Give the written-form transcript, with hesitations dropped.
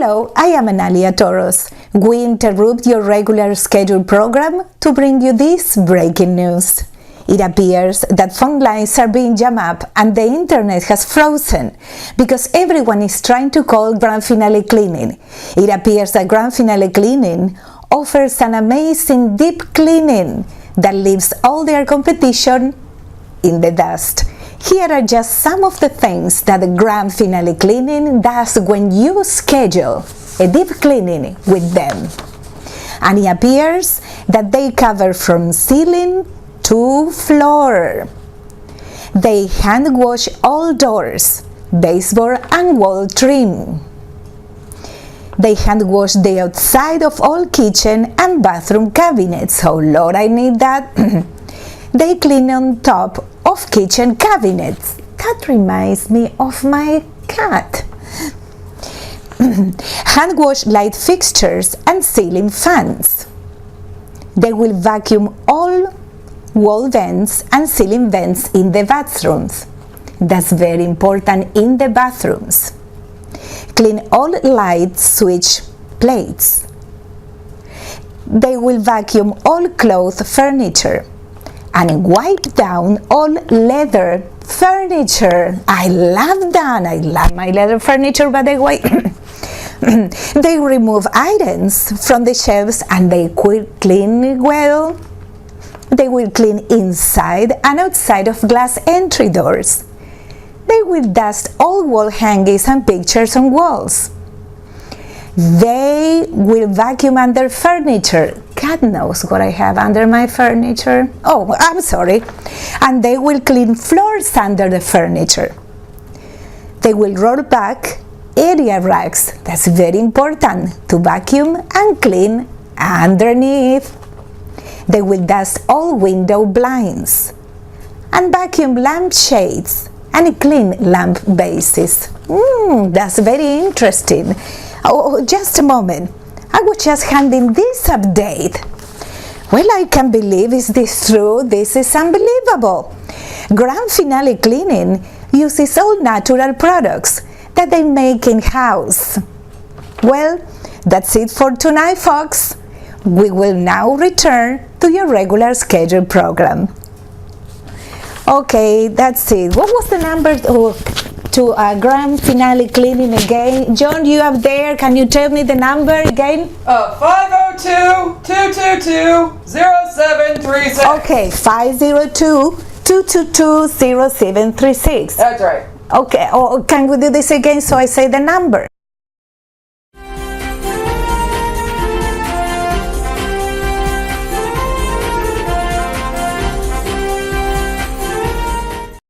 Hello, I am Analia Toros. We interrupt your regular scheduled program to bring you this breaking news. It appears that phone lines are being jammed up and the internet has frozen because everyone is trying to call Grand Finale Cleaning. It appears that Grand Finale Cleaning offers an amazing deep cleaning that leaves all their competition in the dust. Here are just some of the things that the Grand Finale Cleaning does when you schedule a deep cleaning with them. And it appears that they cover from ceiling to floor. They hand wash all doors, baseboard and wall trim. They hand wash the outside of all kitchen and bathroom cabinets. Oh Lord, I need that. They clean on top of kitchen cabinets. That reminds me of my cat. Hand wash light fixtures and ceiling fans. They will vacuum all wall vents and ceiling vents in the bathrooms. That's very important in the bathrooms. Clean all light switch plates. They will vacuum all cloth furniture and wipe down all leather furniture. I love that. I love my leather furniture, by the way. They remove items from the shelves and they clean well. They will clean inside and outside of glass entry doors. They will dust all wall hangings and pictures on walls. They will vacuum under furniture. God knows what I have under my furniture. Oh, I'm sorry. And they will clean floors under the furniture. They will roll back area racks. That's very important to vacuum and clean underneath. They will dust all window blinds and vacuum lamp shades and clean lamp bases. That's very interesting. Oh, just a moment. I was just handing this update. Well, I can't believe, is this true? This is unbelievable. Grand Finale Cleaning uses all natural products that they make in-house. Well, that's it for tonight, folks. We will now return to your regular scheduled program. Okay, that's it. What was the number to Grand Finale Cleaning again? John, you up there? Can you tell me the number again? 502-222-0736. Okay, 502-222-0736. That's right. Okay, can we do this again so I say the number?